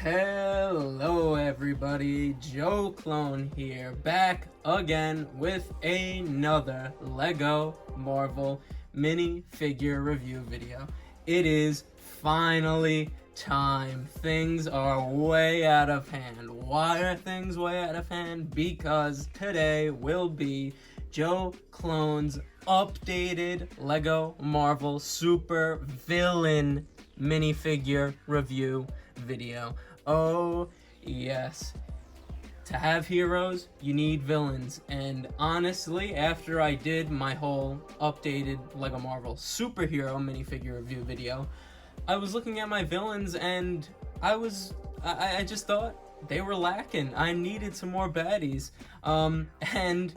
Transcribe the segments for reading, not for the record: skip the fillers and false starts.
Hello everybody, Joe Clone here, back again with another LEGO Marvel minifigure review video. It is finally time. Things are way out of hand. Why are things way out of hand? Because today will be Joe Clone's updated LEGO Marvel Super Villain minifigure review video. Oh yes, to have heroes you need villains, and honestly after I did my whole updated LEGO Marvel superhero minifigure review video, I was looking at my villains and I just thought they were lacking. I needed some more baddies, and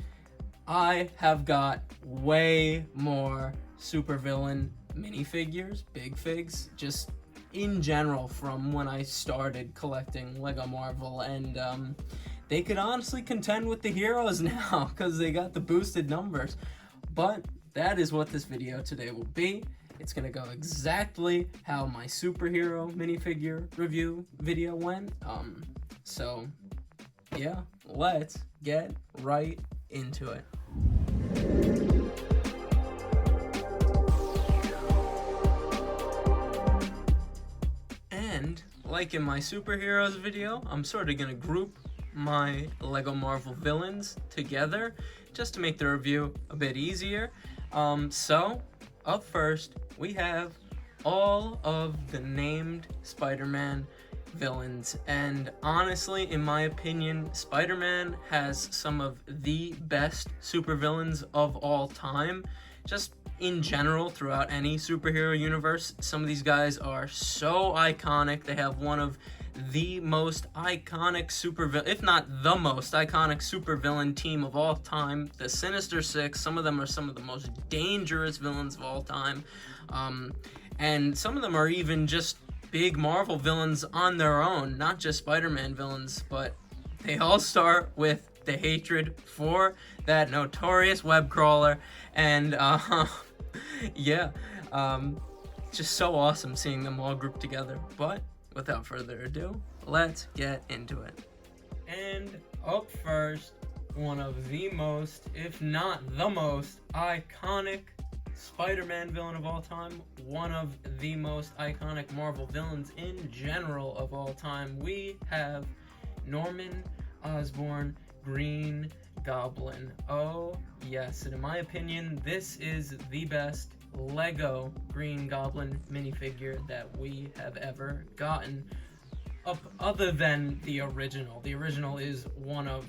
I have got way more supervillain minifigures, bigfigs, just in general from when I started collecting LEGO Marvel, and they could honestly contend with the heroes now because they got the boosted numbers. But that is what this video today will be. It's gonna go exactly how my superhero minifigure review video went. So yeah, let's get right into it. And like in my superheroes video, I'm sort of gonna group my LEGO Marvel villains together just to make the review a bit easier. So up first we have all of the named Spider-Man villains, and honestly in my opinion Spider-Man has some of the best supervillains of all time. Just in general, throughout any superhero universe, some of these guys are so iconic. They have one of the most iconic supervillain, if not the most iconic supervillain team of all time, the Sinister Six. Some of them are some of the most dangerous villains of all time, and some of them are even just big Marvel villains on their own, not just Spider-Man villains, but they all start with the hatred for that notorious web crawler, and yeah, just so awesome seeing them all grouped together. But without further ado, let's get into it. And up first, one of the most, if not the most, iconic Spider-Man villain of all time, one of the most iconic Marvel villains in general of all time, we have Norman Osborn, Green Goblin. Oh yes, and in my opinion, this is the best LEGO Green Goblin minifigure that we have ever gotten, other than the original. The original is one of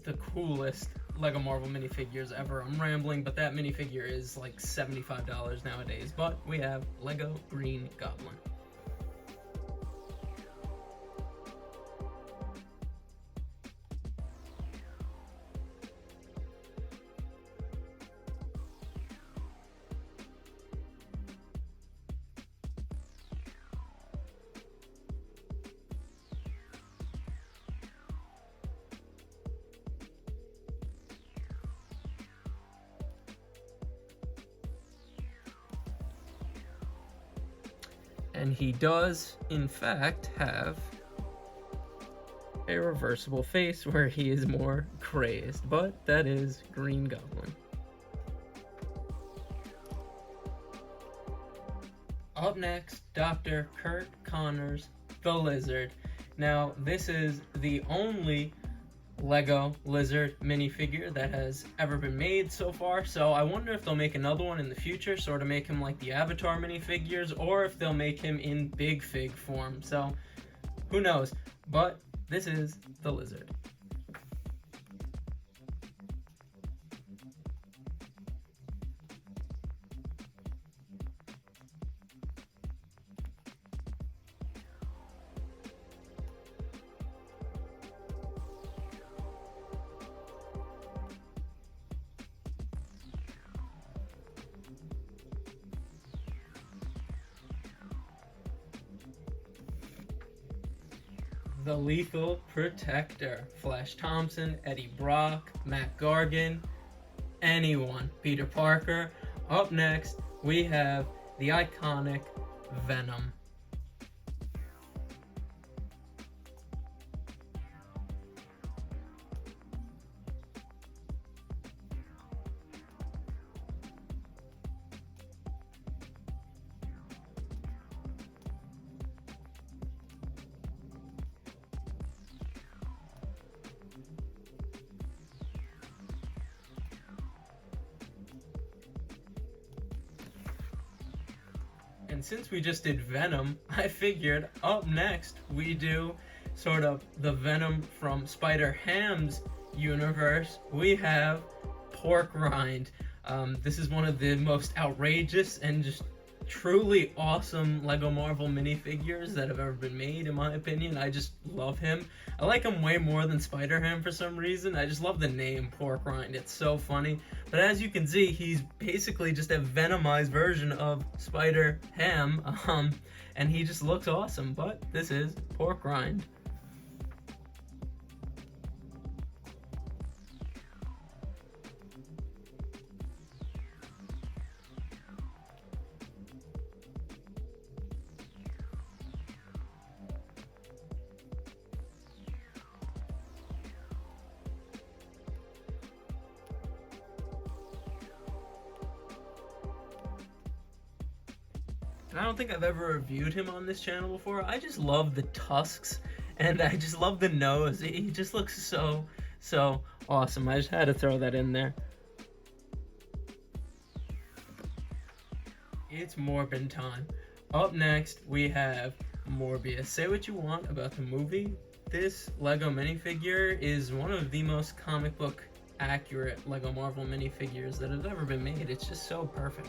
the coolest LEGO Marvel minifigures ever. I'm rambling, but that minifigure is like $75 nowadays. But we have LEGO Green Goblin. And he does, in fact, have a reversible face where he is more crazed, but that is Green Goblin. Up next, Dr. Kurt Connors, the Lizard. Now, this is the only LEGO Lizard minifigure that has ever been made so far, so I wonder if they'll make another one in the future, sort of make him like the Avatar minifigures, or if they'll make him in big fig form, so who knows, but this is the Lizard. The Lethal Protector. Flash Thompson, Eddie Brock, Matt Gargan, anyone. Peter Parker. Up next, we have the iconic Venom. And since we just did Venom, I figured up next we do sort of the Venom from Spider-Ham's universe. We have Pork Rind. This is one of the most outrageous and just truly awesome Lego Marvel minifigures that have ever been made, in my opinion. I just love him. I like him way more than Spider-Ham for some reason. I just love the name Pork Rind. It's so funny. But as you can see, he's basically just a venomized version of Spider-Ham, and he just looks awesome. But this is Pork Rind. And I don't think I've ever reviewed him on this channel before. I just love the tusks, and I just love the nose. He just looks so awesome. I just had to throw that in there. It's Morbin time. Up next, we have Morbius. Say what you want about the movie. This Lego minifigure is one of the most comic book accurate Lego Marvel minifigures that have ever been made. It's just so perfect.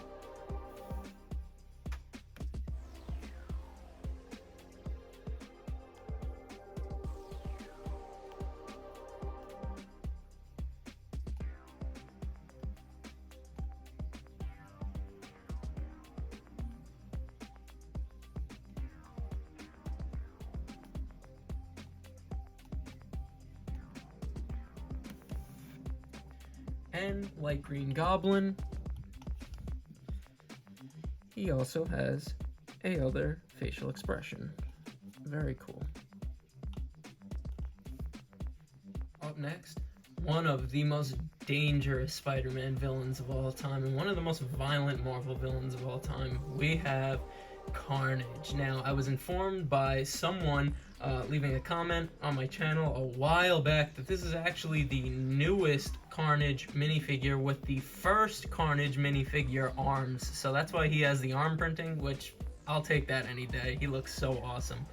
And like Green Goblin, he also has a other facial expression. Very cool. Up next, one of the most dangerous Spider-Man villains of all time, and one of the most violent Marvel villains of all time. We have Carnage. Now, I was informed by someone leaving a comment on my channel a while back that this is actually the newest Carnage minifigure with the first Carnage minifigure arms. So that's why he has the arm printing, which I'll take that any day. He looks so awesome.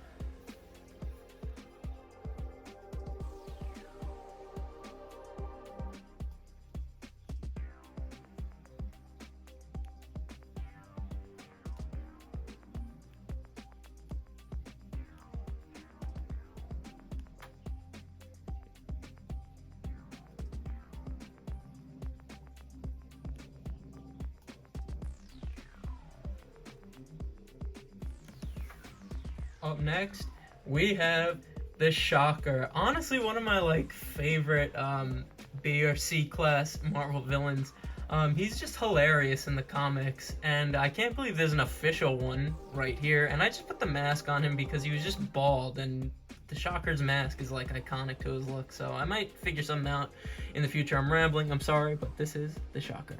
Up next, we have the Shocker. Honestly, one of my favorite B or C class Marvel villains. He's just hilarious in the comics, and I can't believe there's an official one right here. And I just put the mask on him because he was just bald, and the Shocker's mask is iconic to his look. So I might figure something out in the future. I'm rambling, I'm sorry, but this is the Shocker.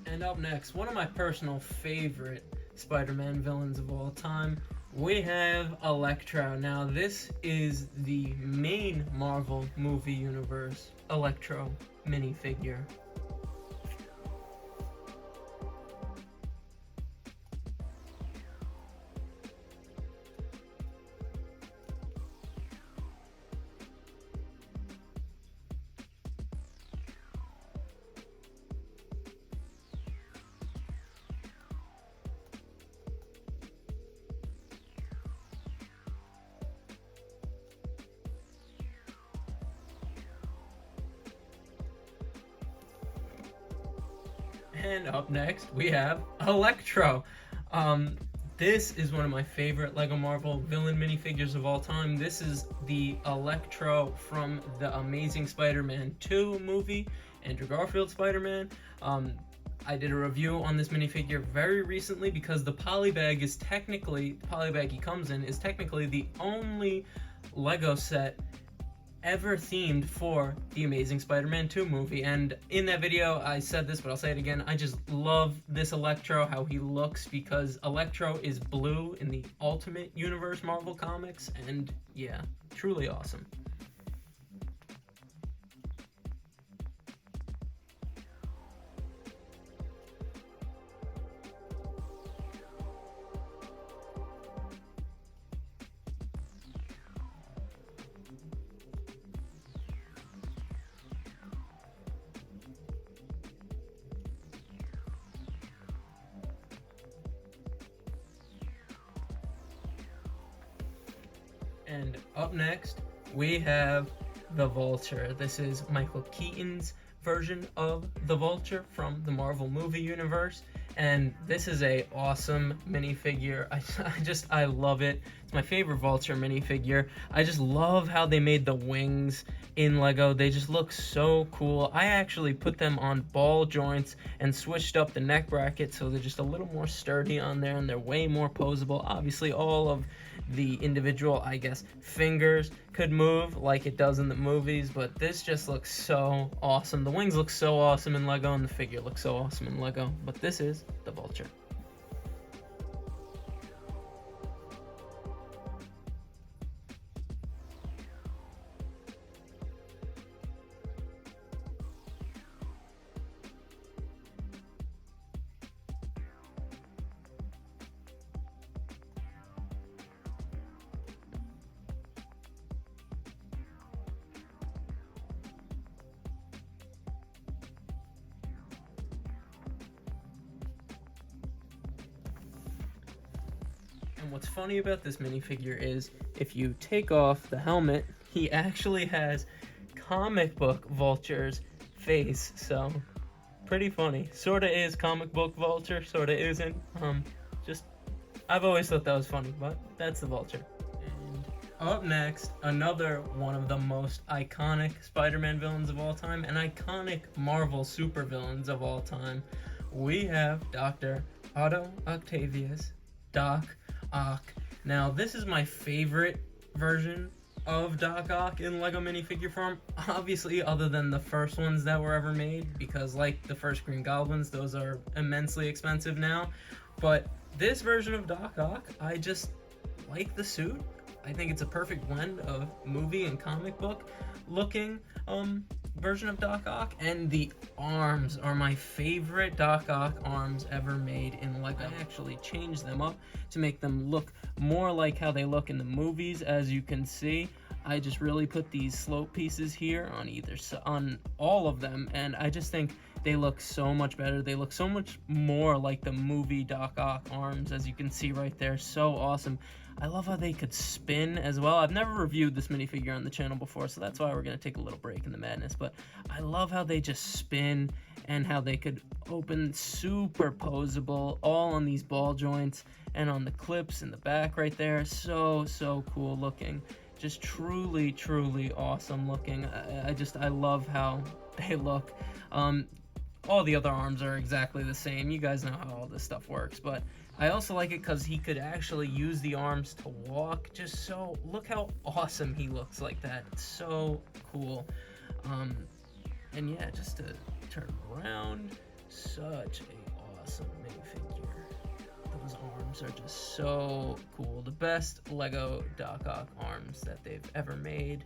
And up next, one of my personal favorite Spider-Man villains of all time, we have Electro. Now, this is the main Marvel movie universe Electro minifigure. And up next, we have Electro. This is one of my favorite Lego Marvel villain minifigures of all time. This is the Electro from the Amazing Spider-Man 2 movie, Andrew Garfield Spider-Man. I did a review on this minifigure very recently because the polybag he comes in is technically the only Lego set ever themed for the Amazing Spider-Man 2 movie. And in that video, I said this, but I'll say it again. I just love this Electro, how he looks, because Electro is blue in the Ultimate Universe Marvel Comics. And yeah, truly awesome. And up next, we have the Vulture. This is Michael Keaton's version of the Vulture from the Marvel movie universe. And this is a awesome minifigure. I love it. It's my favorite Vulture minifigure. I just love how they made the wings in Lego. They just look so cool. I actually put them on ball joints and switched up the neck bracket so they're just a little more sturdy on there, and they're way more posable. Obviously, all of the individual, I guess, fingers could move like it does in the movies, but this just looks so awesome. The wings look so awesome in Lego, and the figure looks so awesome in Lego, but this is the Vulture. And what's funny about this minifigure is if you take off the helmet, he actually has comic book Vulture's face. So pretty funny. Sorta is comic book Vulture, sorta isn't. I've always thought that was funny, but that's the Vulture. And up next, another one of the most iconic Spider-Man villains of all time, and iconic Marvel supervillains of all time. We have Dr. Otto Octavius, Doc Ock. Now, this is my favorite version of Doc Ock in Lego minifigure form, obviously, other than the first ones that were ever made, because like the first Green Goblins, those are immensely expensive now. But this version of Doc Ock, I just like the suit. I think it's a perfect blend of movie and comic book looking version of Doc Ock, and the arms are my favorite Doc Ock arms ever made in Lego. I actually changed them up to make them look more like how they look in the movies. As you can see, I just really put these slope pieces here on either on all of them, and I just think they look so much better. They look so much more like the movie Doc Ock arms, as you can see right there. So awesome. I love how they could spin as well. I've never reviewed this minifigure on the channel before, so that's why we're going to take a little break in the madness. But I love how they just spin and how they could open super posable, all on these ball joints and on the clips in the back right there. So cool looking. Just truly awesome looking. I love how they look. All the other arms are exactly the same. You guys know how all this stuff works, but I also like it because he could actually use the arms to walk. Just so, look how awesome he looks like that. It's so cool. And yeah, just to turn around, such a awesome minifigure. Those arms are just so cool. The best Lego Doc Ock arms that they've ever made.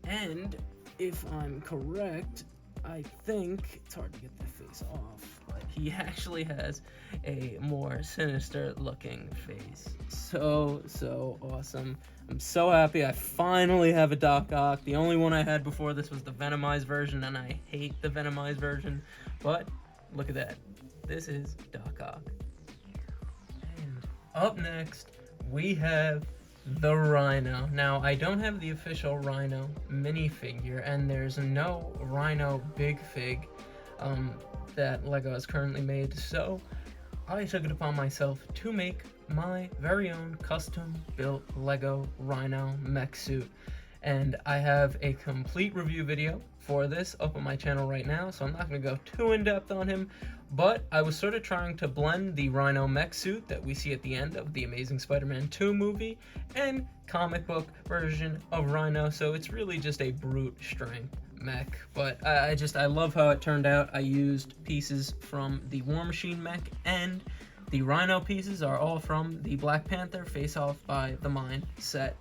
And if I'm correct, I think, it's hard to get the face off, but he actually has a more sinister looking face. So awesome. I'm so happy I finally have a Doc Ock. The only one I had before this was the Venomized version, and I hate the Venomized version, but look at that. This is Doc Ock. And up next, we have the Rhino. Now, I don't have the official Rhino minifigure, and there's no Rhino big fig that Lego has currently made, so I took it upon myself to make my very own custom built Lego Rhino mech suit. And I have a complete review video for this up on my channel right now, so I'm not going to go too in-depth on him, but I was sort of trying to blend the Rhino mech suit that we see at the end of the Amazing Spider-Man 2 movie and comic book version of Rhino, so it's really just a brute strength mech. But I love how it turned out. I used pieces from the War Machine mech, and the Rhino pieces are all from the Black Panther Face Off by the Mind set.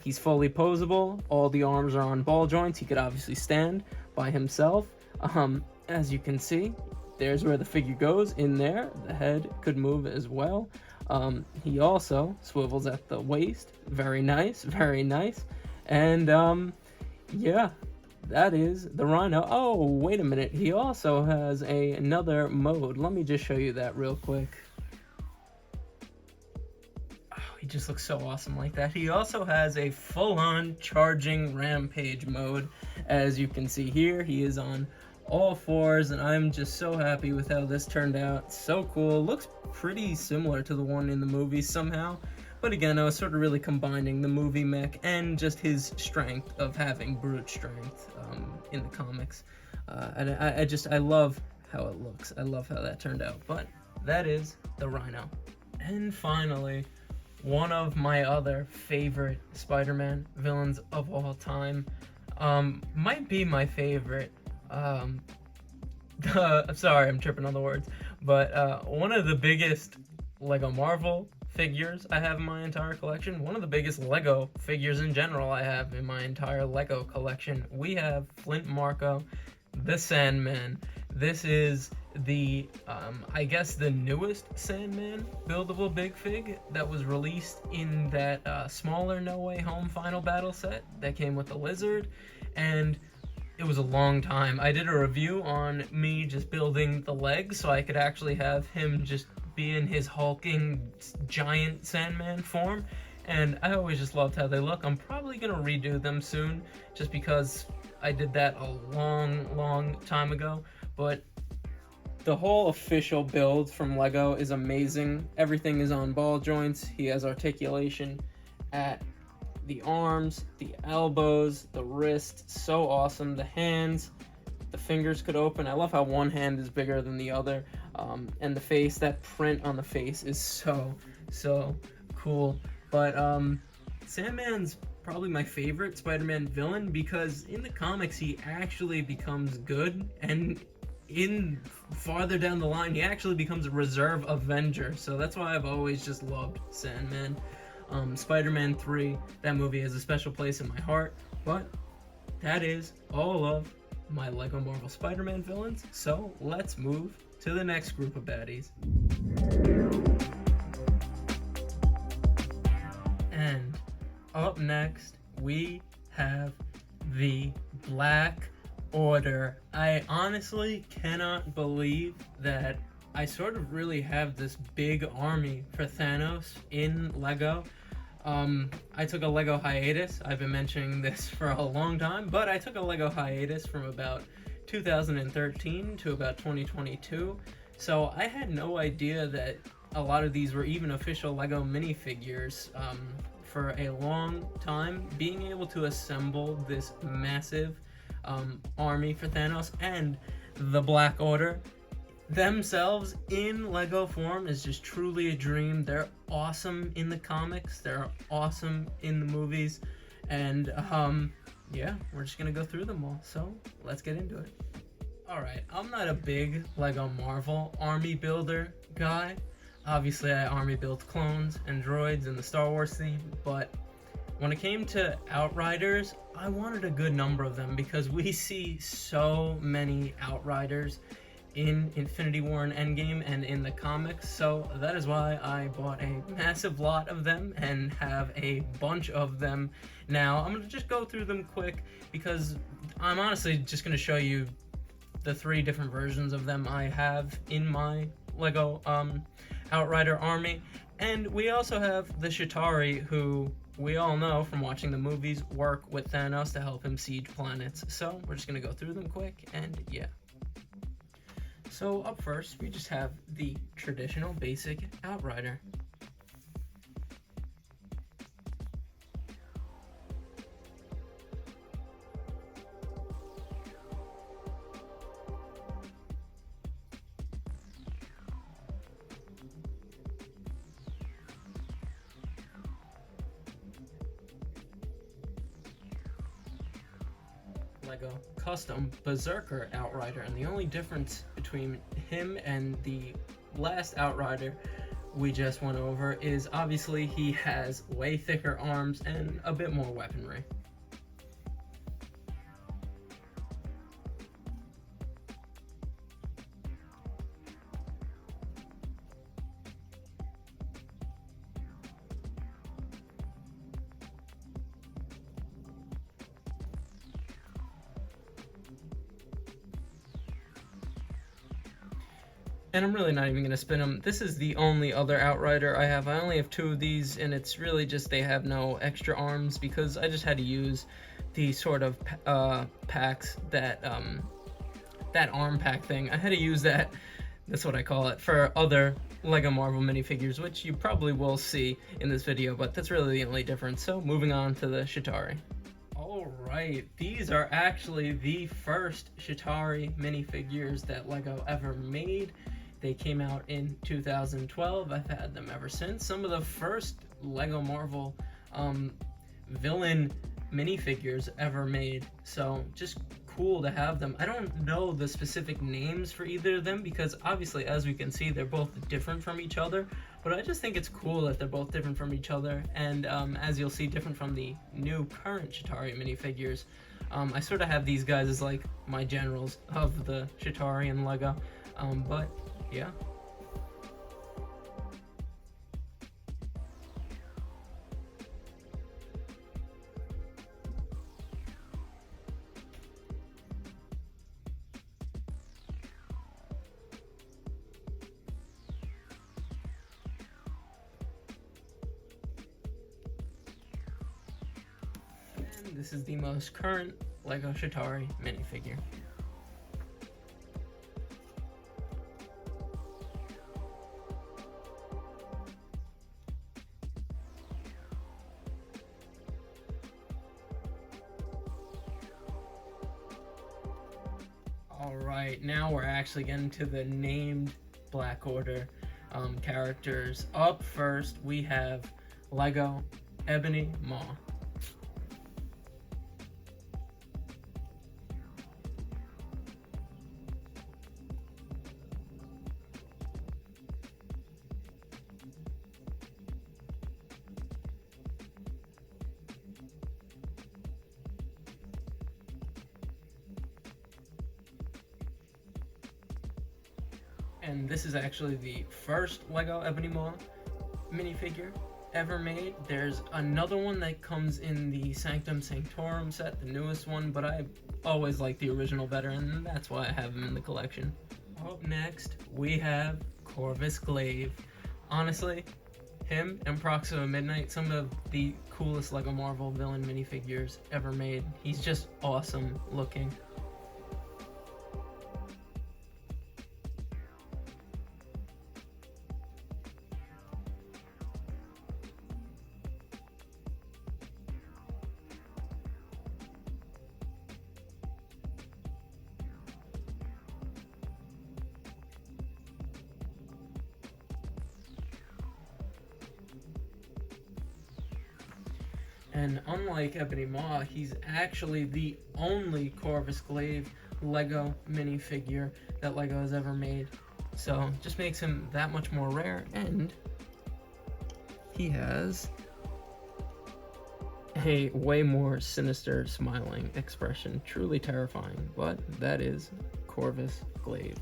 He's fully posable, all the arms are on ball joints, he could obviously stand by himself. As you can see, there's where the figure goes, in there, the head could move as well. He also swivels at the waist, very nice, very nice. And yeah, that is the Rhino. Oh, wait a minute, he also has another mode. Let me just show you that real quick. He just looks so awesome like that. He also has a full-on charging rampage mode. As you can see here, he is on all fours, and I'm just so happy with how this turned out. So cool. Looks pretty similar to the one in the movie somehow. But again, I was sort of really combining the movie mech and just his strength of having brute strength in the comics. And I love how it looks. I love how that turned out. But that is the Rhino. And finally, one of my other favorite Spider-Man villains of all time, might be my favorite. Sorry, I'm tripping on the words, but one of the biggest Lego Marvel figures I have in my entire collection, one of the biggest Lego figures in general I have in my entire Lego collection. We have Flint Marko, the Sandman. This is the, I guess the newest Sandman buildable big fig that was released in that smaller No Way Home Final Battle set that came with the Lizard, and it was a long time. I did a review on me just building the legs so I could actually have him just be in his hulking giant Sandman form, and I always just loved how they look. I'm probably gonna redo them soon just because I did that a long time ago, but the whole official build from Lego is amazing. Everything is on ball joints. He has articulation at the arms, the elbows, the wrists, so awesome. The hands, the fingers could open. I love how one hand is bigger than the other. And the face, that print on the face is so cool. But Sandman's probably my favorite Spider-Man villain because in the comics he actually becomes good, and in farther down the line he actually becomes a reserve Avenger, so that's why I've always just loved Sandman. Spider-Man 3, that movie has a special place in my heart, but that is all of my Lego Marvel Spider-Man villains, so let's move to the next group of baddies. And up next we have the Black Order. I honestly cannot believe that I sort of really have this big army for Thanos in Lego. I took a Lego hiatus. I've been mentioning this for a long time, but I took a Lego hiatus from about 2013 to about 2022. So I had no idea that a lot of these were even official Lego minifigures. For a long time, being able to assemble this massive army for Thanos and the Black Order themselves in Lego form is just truly a dream. They're awesome in the comics, they're awesome in the movies, and yeah, we're just gonna go through them all, so let's get into it. Alright, I'm not a big Lego Marvel army builder guy. Obviously I army built clones and droids in the Star Wars theme, but when it came to Outriders, I wanted a good number of them because we see so many Outriders in Infinity War and Endgame and in the comics, so that is why I bought a massive lot of them and have a bunch of them now. I'm gonna just go through them quick because I'm honestly just gonna show you the 3 different versions of them I have in my Lego Outrider army. And we also have the Chitauri, who we all know from watching the movies work with Thanos to help him siege planets. So we're just gonna go through them quick, and yeah. So up first, we just have the traditional basic Outrider. Lego custom Berserker Outrider, and the only difference between him and the last Outrider we just went over is obviously he has way thicker arms and a bit more weaponry. And I'm really not even going to spin them. This is the only other Outrider I have. I only have 2 of these, and it's really just they have no extra arms because I just had to use the sort of packs that, that arm pack thing. I had to use that, that's what I call it, for other Lego Marvel minifigures, which you probably will see in this video, but that's really the only difference. So moving on to the Chitauri. Alright, these are actually the first Chitauri minifigures that Lego ever made. They came out in 2012. I've had them ever since. Some of the first Lego Marvel villain minifigures ever made. So just cool to have them. I don't know the specific names for either of them because obviously, as we can see, they're both different from each other. But I just think it's cool that they're both different from each other. And as you'll see, different from the new current Chitauri minifigures. I sort of have these guys as like my generals of the Chitauri and Lego. But yeah. And this is the most current Lego Chitauri minifigure. Alright, now we're actually getting to the named Black Order characters. Up first, we have Lego Ebony Maw. And this is actually the first Lego Ebony Maw minifigure ever made. There's another one that comes in the Sanctum Sanctorum set, the newest one, but I always like the original better, and that's why I have him in the collection. Up next, we have Corvus Glaive. Honestly, him and Proxima Midnight, some of the coolest Lego Marvel villain minifigures ever made. He's just awesome looking. And unlike Ebony Maw, he's actually the only Corvus Glaive Lego minifigure that Lego has ever made. So just makes him that much more rare, and he has a way more sinister smiling expression. Truly terrifying, but that is Corvus Glaive.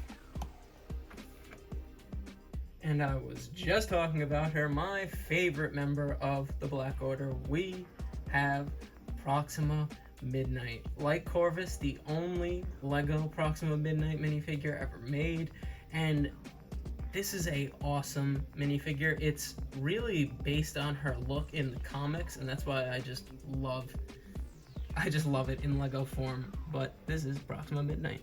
And I was just talking about her, my favorite member of the Black Order. We have Proxima Midnight. Like Corvus, the only Lego Proxima Midnight minifigure ever made, and this is a awesome minifigure. It's really based on her look in the comics, and that's why I just love it in Lego form. But this is Proxima Midnight.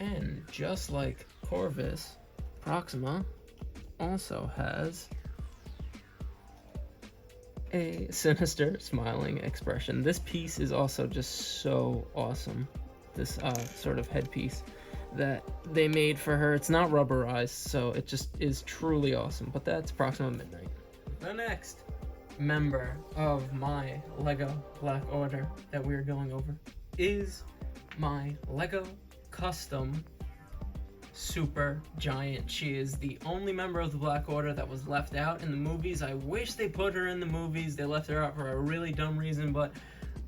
And just like Corvus Proxima also has a sinister smiling expression. This piece is also just so awesome. This sort of headpiece that they made for her. It's not rubberized, so it just is truly awesome. But that's Proxima Midnight. The next member of my Lego Black Order that we're going over is my Lego custom super giant. She is the only member of the Black Order that was left out in the movies. I wish they put her in the movies. They left her out for a really dumb reason, but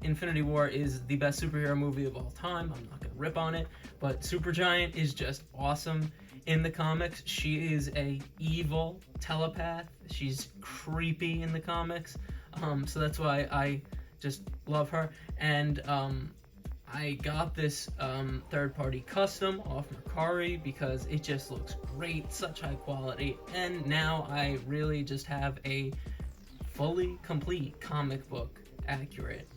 Infinity War is the best superhero movie of all time. I'm not gonna rip on it, but Supergiant is just awesome. In the comics, she is a evil telepath. She's creepy in the comics, so that's why I just love her. And I got this third-party custom off Mercari because it just looks great, such high quality, and now I really just have a fully complete comic book accurate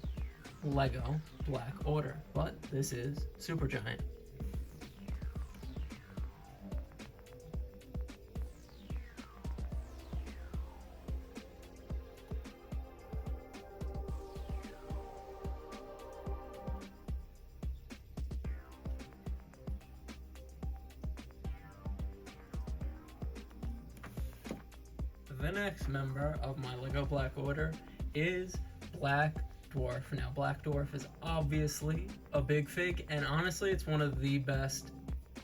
Lego Black Order. But this is Supergiant. The next member of my Lego Black Order is Black Dwarf. Now, Black Dwarf is obviously a big fig, and honestly, it's one of the best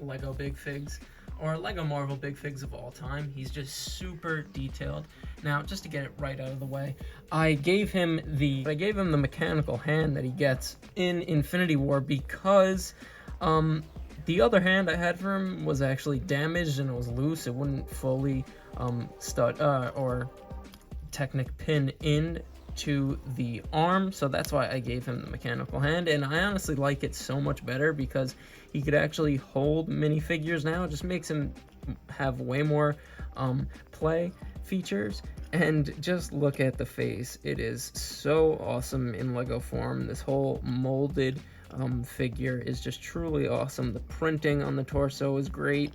Lego big figs, or Lego Marvel big figs of all time. He's just super detailed. Now, just to get it right out of the way, I gave him the mechanical hand that he gets in Infinity War because the other hand I had for him was actually damaged and it was loose. It wouldn't fully stud or Technic pin in to the arm, so that's why I gave him the mechanical hand. And I honestly like it so much better because he could actually hold minifigures now. It just makes him have way more play features. And just look at the face. It is so awesome in Lego form. This whole molded figure is just truly awesome. The printing on the torso is great.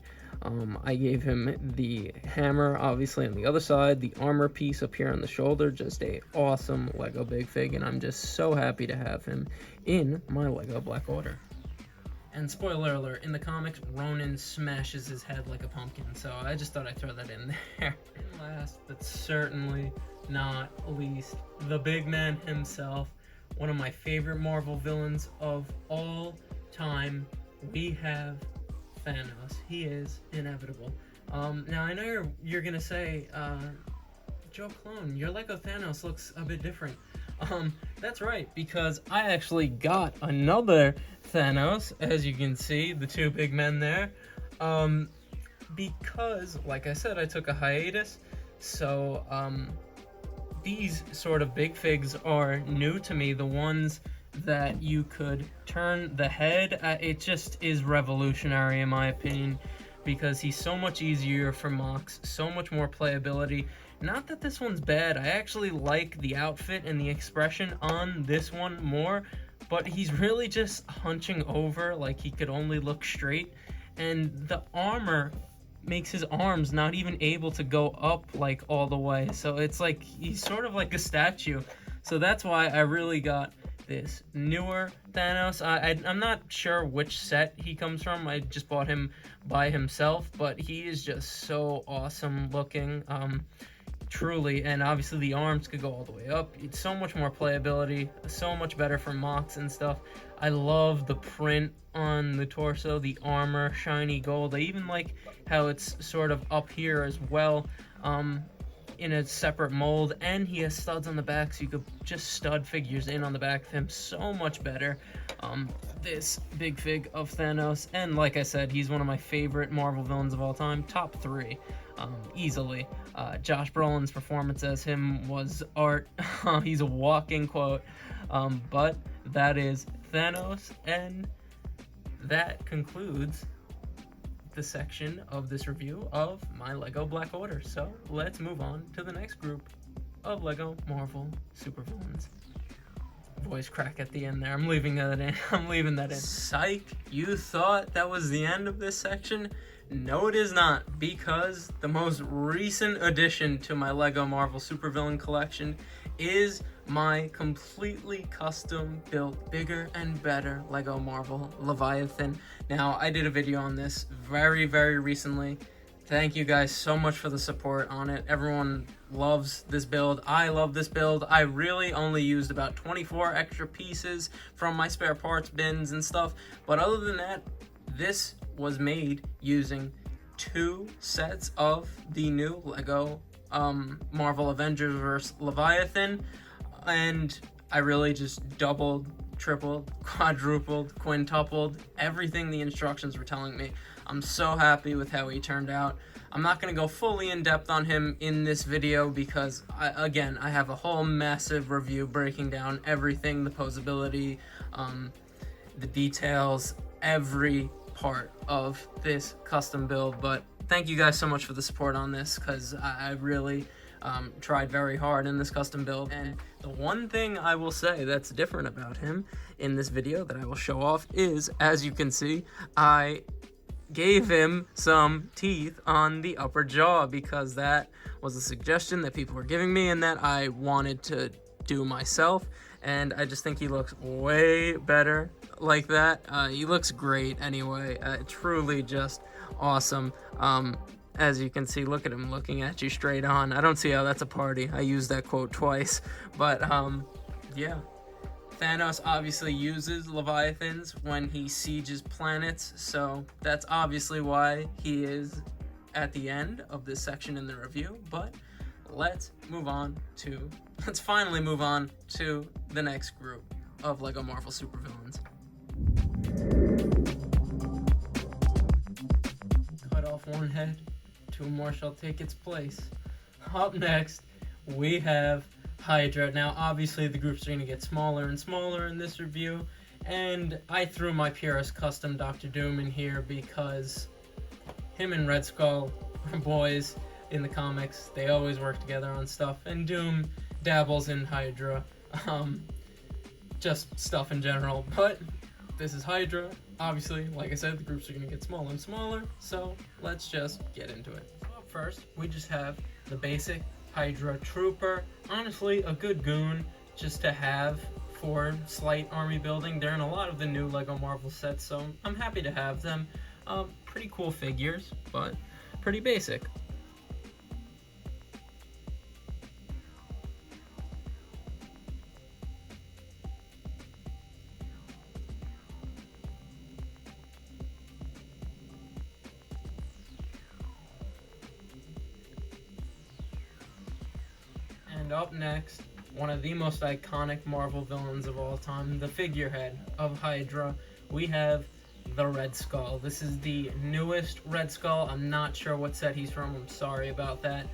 I gave him the hammer, obviously, on the other side, the armor piece up here on the shoulder, just a awesome Lego big fig, and I'm just so happy to have him in my Lego Black Order. And spoiler alert, in the comics, Ronan smashes his head like a pumpkin, so I just thought I'd throw that in there. And last, but certainly not least, the big man himself, one of my favorite Marvel villains of all time. We have Thanos. He is inevitable. Now I know you're gonna say, Joe Clone, your Lego Thanos looks a bit different. That's right, because I actually got another Thanos, as you can see, the two big men there. Because, like I said, I took a hiatus, so these sort of big figs are new to me. The ones that you could turn the head, it just is revolutionary in my opinion, because he's so much easier for mocks, so much more playability. Not that this one's bad, I actually like the outfit and the expression on this one more, but he's really just hunching over like he could only look straight, and the armor makes his arms not even able to go up like all the way, so it's like he's sort of like a statue. So that's why I really got this newer Thanos. I'm not sure which set he comes from. I just bought him by himself, but he is just so awesome looking, truly. And obviously the arms could go all the way up. It's so much more playability, so much better for mocks and stuff. I love the print on the torso, the armor, shiny gold. I even like how it's sort of up here as well, in a separate mold, and he has studs on the back, so you could just stud figures in on the back of him so much better. This big fig of Thanos, and like I said, he's one of my favorite Marvel villains of all time, top 3, easily. Josh Brolin's performance as him was art. He's a walking quote. But that is Thanos, and that concludes the section of this review of my Lego Black Order. So let's move on to the next group of Lego Marvel supervillains. Voice crack at the end there. I'm leaving that in. Psych, you thought that was the end of this section? No, it is not, because the most recent addition to my LEGO Marvel Supervillain collection is my completely custom built, bigger and better LEGO Marvel Leviathan. Now, I did a video on this very recently. Thank you guys so much for the support on it. Everyone loves this build. I love this build. I really only used about 24 extra pieces from my spare parts bins and stuff. But other than that, this was made using 2 sets of the new LEGO Marvel Avengers vs. Leviathan. And I really just doubled, tripled, quadrupled, quintupled everything the instructions were telling me. I'm so happy with how he turned out. I'm not going to go fully in depth on him in this video because, I have a whole massive review breaking down everything, the posability, the details, every part of this custom build. But thank you guys so much for the support on this, because I really tried very hard in this custom build. And the one thing I will say that's different about him in this video that I will show off is, as you can see, I gave him some teeth on the upper jaw, because that was a suggestion that people were giving me and that I wanted to do myself, and I just think he looks way better like that. He looks great anyway. Truly just awesome. As you can see, look at him looking at you straight on. I don't see how that's a party. I used that quote twice, but yeah. Thanos obviously uses Leviathans when he sieges planets, so that's obviously why he is at the end of this section in the review. But let's finally move on to the next group of LEGO Marvel supervillains. Cut off one head, 2 more shall take its place. Up next, we have Hydra. Now, obviously, the groups are going to get smaller and smaller in this review, and I threw my purest custom Dr. Doom in here because him and Red Skull are boys in the comics. They always work together on stuff, and Doom dabbles in Hydra, just stuff in general. But this is Hydra. Obviously, like I said, the groups are going to get smaller and smaller, so let's just get into it. First, we just have the basic Hydra Trooper. Honestly, a good goon just to have for slight army building. They're in a lot of the new LEGO Marvel sets, so I'm happy to have them. Pretty cool figures, but pretty basic. And up next, one of the most iconic Marvel villains of all time, the figurehead of Hydra, we have the Red Skull. This is the newest Red Skull. I'm not sure what set he's from, I'm sorry about that,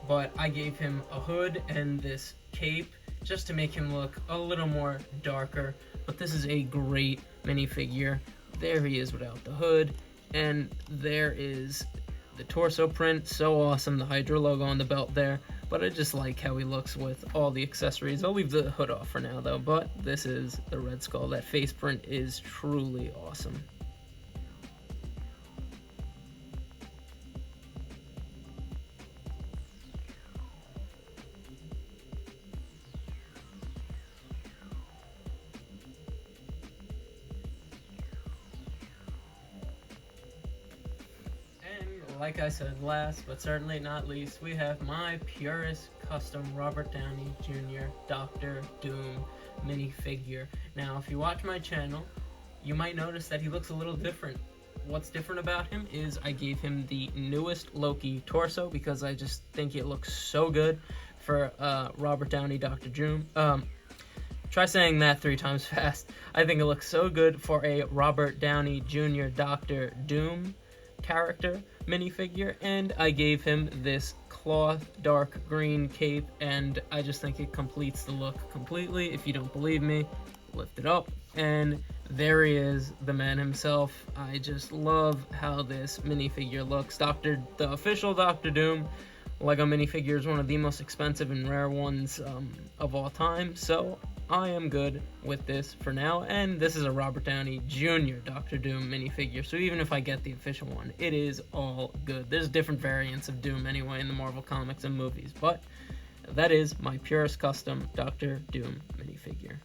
but I gave him a hood and this cape just to make him look a little more darker. But this is a great minifigure. There he is without the hood, and there is the torso print. So awesome, the Hydra logo on the belt there. But I just like how he looks with all the accessories. I'll leave the hood off for now though, but this is the Red Skull. That face print is truly awesome. Like I said, last but certainly not least, we have my purest custom Robert Downey Jr. Dr. Doom minifigure. Now, if you watch my channel, you might notice that he looks a little different. What's different about him is I gave him the newest Loki torso because I just think it looks so good for Robert Downey Dr. Doom. Try saying that 3 times fast. I think it looks so good for a Robert Downey Jr. Dr. Doom character minifigure, and I gave him this cloth dark green cape, and I just think it completes the look completely. If you don't believe me, lift it up, and there he is, the man himself. I just love how this minifigure looks. The official Dr. Doom LEGO minifigure is one of the most expensive and rare ones of all time, so I am good with this for now, and this is a Robert Downey Jr. Doctor Doom minifigure, so even if I get the official one, it is all good. There's different variants of Doom anyway in the Marvel comics and movies, but that is my purest custom Doctor Doom minifigure.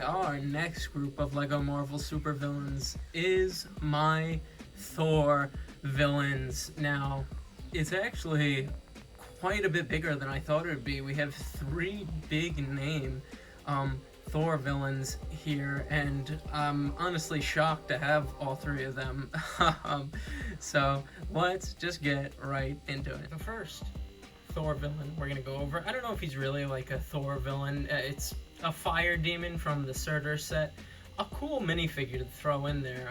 Our next group of LEGO Marvel supervillains is my Thor villains. Now, it's actually quite a bit bigger than I thought it would be. We have 3 big name Thor villains here, and I'm honestly shocked to have all 3 of them. So let's just get right into it. The first Thor villain we're gonna go over, I don't know if he's really like a Thor villain. It's a fire demon from the Surtur set. A cool minifigure to throw in there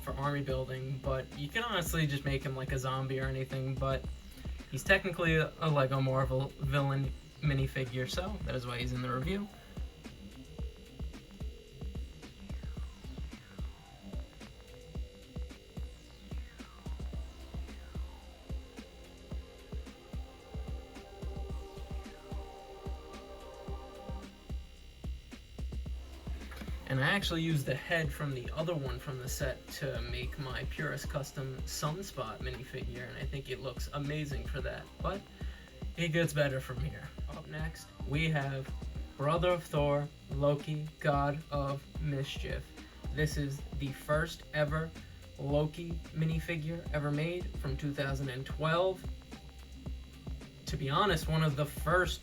for army building, but you can honestly just make him like a zombie or anything, but he's technically a LEGO Marvel villain minifigure, so that is why he's in the review. And I actually used the head from the other one from the set to make my purest custom Sunspot minifigure, and I think it looks amazing for that, but it gets better from here. Up next, we have brother of Thor, Loki, god of mischief. This is the first ever Loki minifigure ever made from 2012. To be honest, one of the first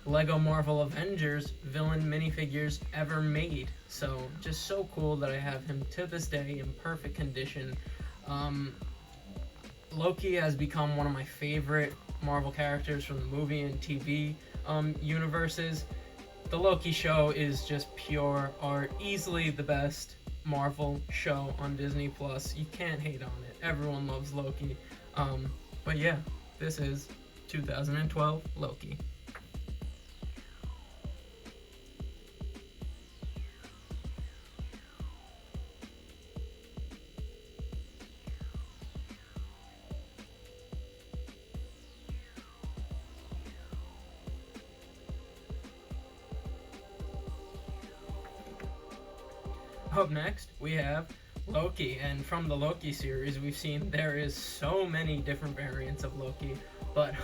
LEGO Marvel Avengers villain minifigures ever made. So just so cool that I have him to this day in perfect condition. Loki has become one of my favorite Marvel characters from the movie and TV universes. The Loki show is just pure art, easily the best Marvel show on Disney Plus. You can't hate on it. Everyone loves Loki. But yeah, this is 2012 Loki. Up next, we have Loki, and from the Loki series, we've seen there is so many different variants of Loki, but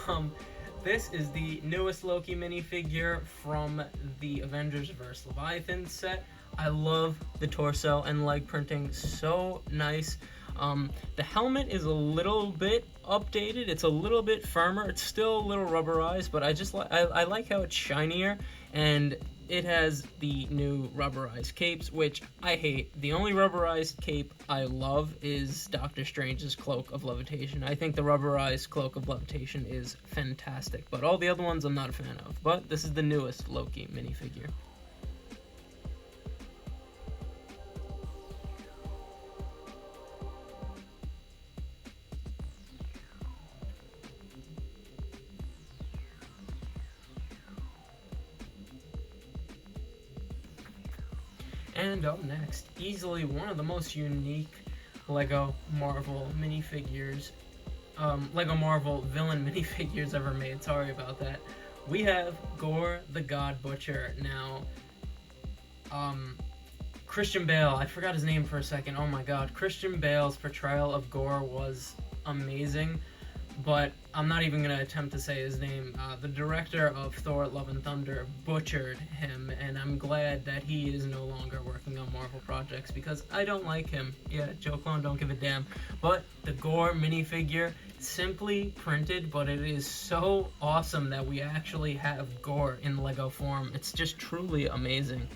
this is the newest Loki minifigure from the Avengers vs. Leviathan set. I love the torso and leg printing, so nice. The helmet is a little bit updated, it's a little bit firmer, it's still a little rubberized, but I like how it's shinier, and it has the new rubberized capes, which I hate. The only rubberized cape I love is Doctor Strange's Cloak of Levitation. I think the rubberized Cloak of Levitation is fantastic, but all the other ones I'm not a fan of. But this is the newest Loki minifigure. And up next, easily one of the most unique LEGO Marvel minifigures, LEGO Marvel villain minifigures ever made, sorry about that. We have Gorr the God Butcher. Now, Christian Bale, I forgot his name for a second, oh my god. Christian Bale's portrayal of Gorr was amazing, but I'm not even going to attempt to say his name. The director of Thor, Love and Thunder butchered him, and I'm glad that he is no longer working on Marvel projects because I don't like him. Yeah, Joe Clone, don't give a damn. But the Gorr minifigure, simply printed, but it is so awesome that we actually have Gorr in LEGO form. It's just truly amazing.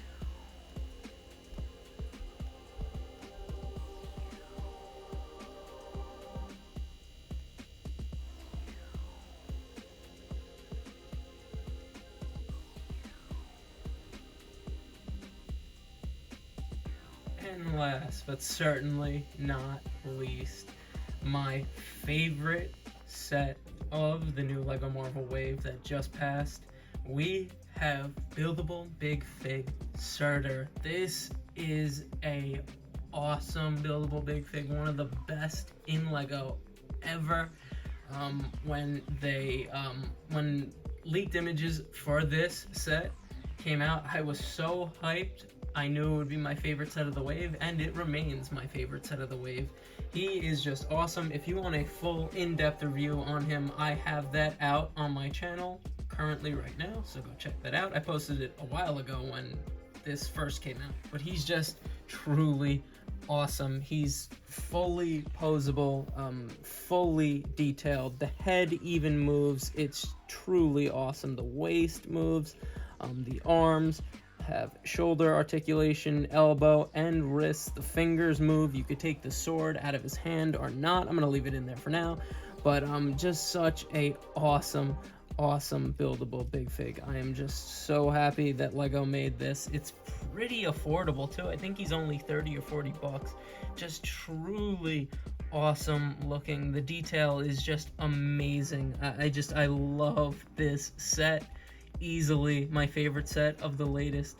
And last, but certainly not least, my favorite set of the new LEGO Marvel wave that just passed, we have buildable big fig Surtur. This is a awesome buildable big fig, one of the best in LEGO ever. When leaked images for this set came out, I was so hyped. I knew it would be my favorite set of the wave, and it remains my favorite set of the wave. He is just awesome. If you want a full in-depth review on him, I have that out on my channel currently right now, so go check that out. I posted it a while ago when this first came out, but he's just truly awesome. He's fully posable, fully detailed. The head even moves. It's truly awesome. The waist moves, the arms have shoulder articulation, elbow and wrist. The fingers move. You could take the sword out of his hand or not. I'm gonna leave it in there for now, but just such a awesome buildable big fig. I am just so happy that LEGO made this. It's pretty affordable too. I think he's only 30 or 40 bucks. Just truly awesome looking. The detail is just amazing. I love this set. Easily my favorite set of the latest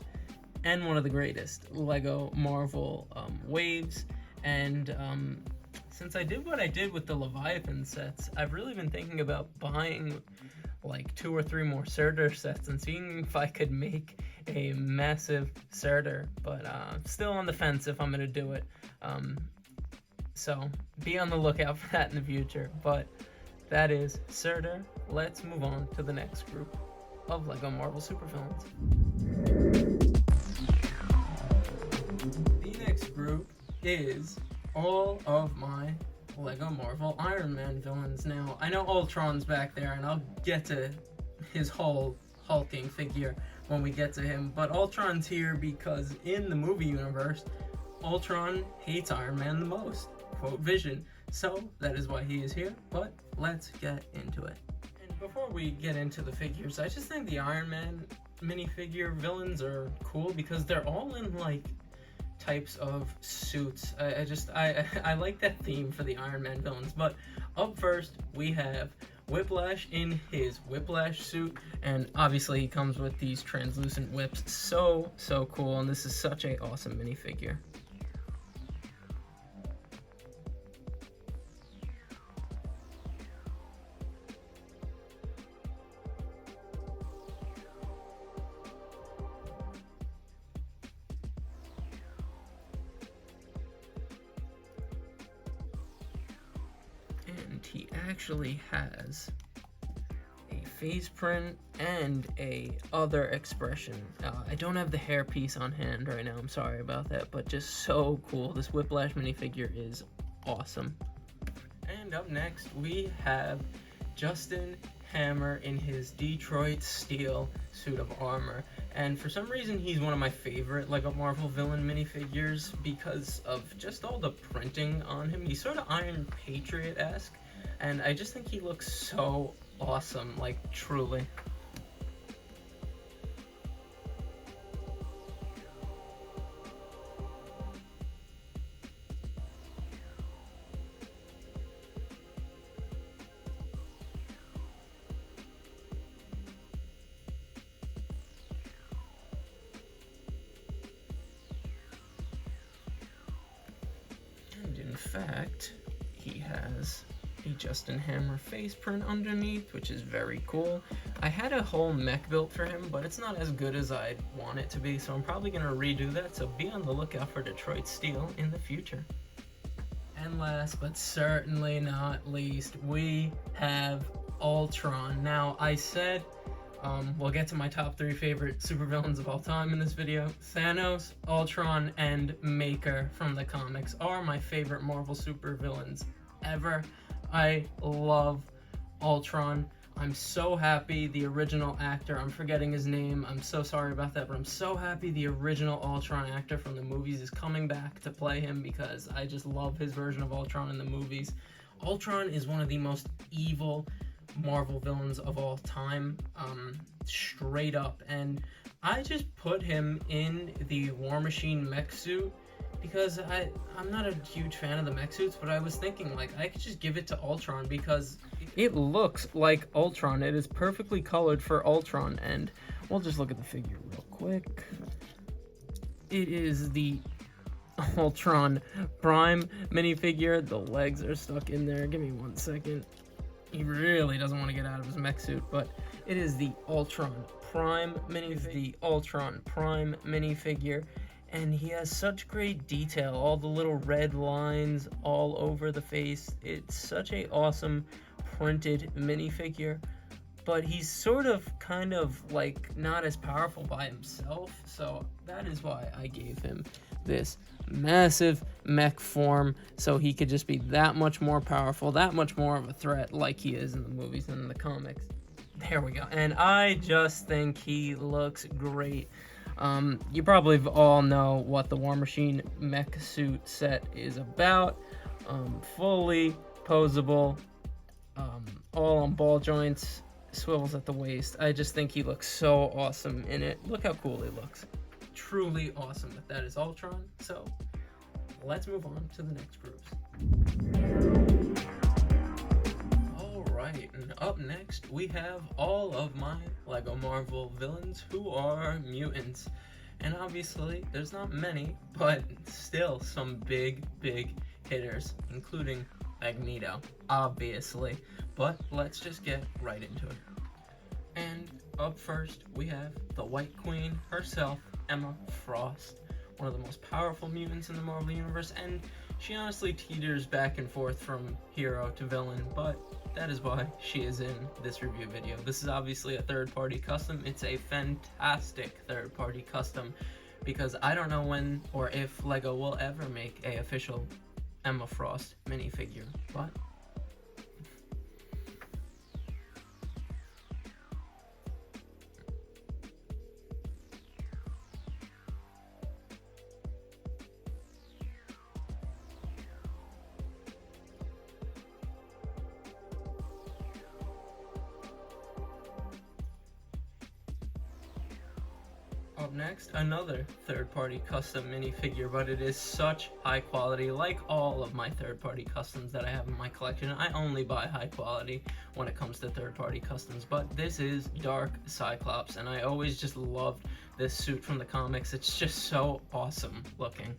and one of the greatest LEGO Marvel waves. And since I did what I did with the Leviathan sets, I've really been thinking about buying like 2 or 3 more Surtur sets and seeing if I could make a massive Surtur, but still on the fence if I'm gonna do it. So be on the lookout for that in the future. But that is Surtur. Let's move on to the next group of LEGO Marvel supervillains. The next group is all of my LEGO Marvel Iron Man villains. Now, I know Ultron's back there, and I'll get to his whole hulking figure when we get to him, but Ultron's here because in the movie universe, Ultron hates Iron Man the most, quote Vision. So that is why he is here, but let's get into it. And before we get into the figures, I just think the Iron Man minifigure villains are cool because they're all in like types of suits. I like that theme for the Iron Man villains. But up first we have Whiplash in his Whiplash suit, and obviously he comes with these translucent whips. So cool, and this is such a awesome minifigure. And he actually has a face print and a other expression. I don't have the hair piece on hand right now, I'm sorry about that, but just so cool. This Whiplash minifigure is awesome. And up next we have Justin Hammer in his Detroit Steel suit of armor. And for some reason he's one of my favorite LEGO Marvel villain minifigures because of just all the printing on him. He's sort of Iron Patriot-esque, and I just think he looks so awesome, like truly. And in fact, he has a Justin Hammer face print underneath, which is very cool. I had a whole mech built for him, but it's not as good as I'd want it to be, so I'm probably going to redo that, so be on the lookout for Detroit Steel in the future. And last but certainly not least, we have Ultron. Now, I said we'll get to my top 3 favorite supervillains of all time in this video. Thanos, Ultron, and Maker from the comics are my favorite Marvel supervillains ever. I love Ultron. I'm so happy the original actor, I'm forgetting his name, I'm so sorry about that, but I'm so happy the original Ultron actor from the movies is coming back to play him because I just love his version of Ultron in the movies. Ultron is one of the most evil Marvel villains of all time, straight up, and I just put him in the War Machine mech suit because I'm not a huge fan of the mech suits, but I was thinking like I could just give it to Ultron because it looks like Ultron. It is perfectly colored for Ultron, and we'll just look at the figure real quick. It is the Ultron Prime minifigure. The legs are stuck in there. Give me 1 second. He really doesn't want to get out of his mech suit, but it is the Ultron Prime minifigure, and he has such great detail. All the little red lines all over the face. It's such a awesome printed minifigure, but he's sort of kind of like not as powerful by himself, so that is why I gave him this massive mech form, so he could just be that much more powerful, that much more of a threat like he is in the movies and in the comics. There we go. And I just think he looks great. You probably all know what the War Machine mech suit set is about. Fully posable, all on ball joints, swivels at the waist. I just think he looks so awesome in it. Look how cool he looks. Truly awesome. But that is Ultron. So let's move on to the next groups. Alright, and up next we have all of my LEGO Marvel villains who are mutants. And obviously there's not many, but still some big hitters, including Magneto, obviously. But let's just get right into it. And up first we have the White Queen herself, Emma Frost, one of the most powerful mutants in the Marvel Universe, and she honestly teeters back and forth from hero to villain, but that is why she is in this review video. This is obviously a third-party custom. It's a fantastic third-party custom because I don't know when or if LEGO will ever make a official Emma Frost minifigure, but up next, another third-party custom minifigure, but it is such high quality. Like all of my third-party customs that I have in my collection, I only buy high quality when it comes to third-party customs, but this is Dark Cyclops, and I always just loved this suit from the comics. It's just so awesome looking.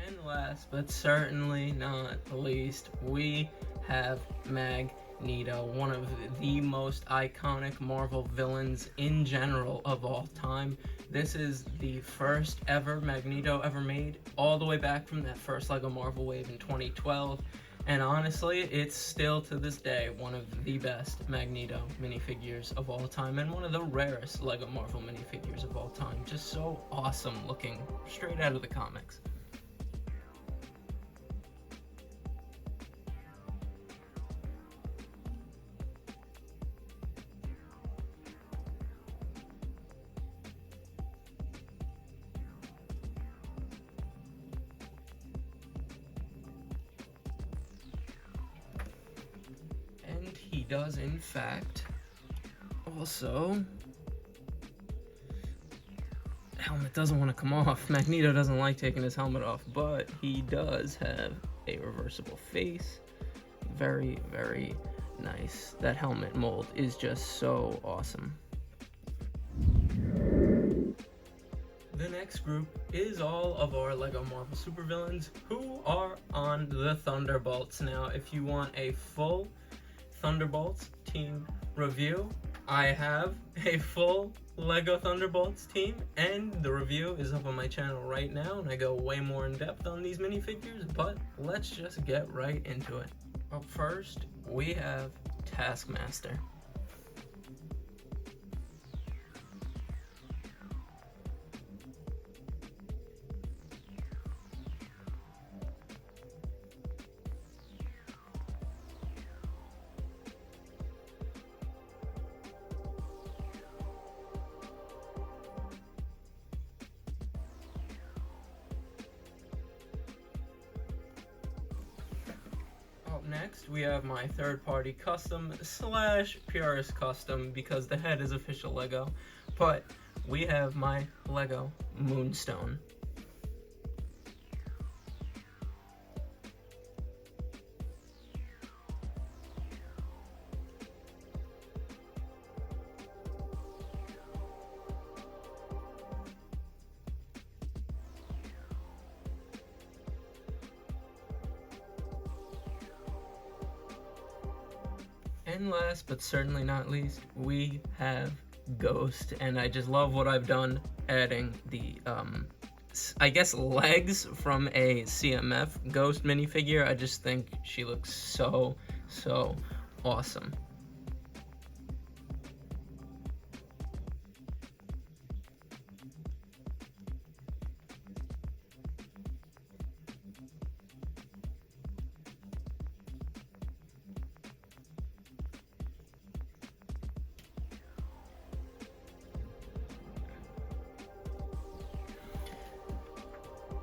And last but certainly not least, we have Magneto, one of the most iconic Marvel villains in general of all time. This is the first ever Magneto ever made, all the way back from that first LEGO Marvel wave in 2012. And honestly, it's still to this day one of the best Magneto minifigures of all time, and one of the rarest LEGO Marvel minifigures of all time. Just so awesome looking, straight out of the comics. And he does, in fact, also... helmet doesn't want to come off. Magneto doesn't like taking his helmet off, but he does have a reversible face. Very nice. That helmet mold is just so awesome. The next group is all of our LEGO Marvel supervillains who are on the Thunderbolts. Now, if you want a full Thunderbolts team review, I have a full LEGO Thunderbolts team, and the review is up on my channel right now, and I go way more in depth on these minifigures, but let's just get right into it. Up first, we have Taskmaster. next, we have my third-party custom slash purist custom, because the head is official Lego, but we have my Lego Moonstone. And last but certainly not least, we have Ghost, and I just love what I've done adding the I guess legs from a CMF Ghost minifigure. I just think she looks so awesome.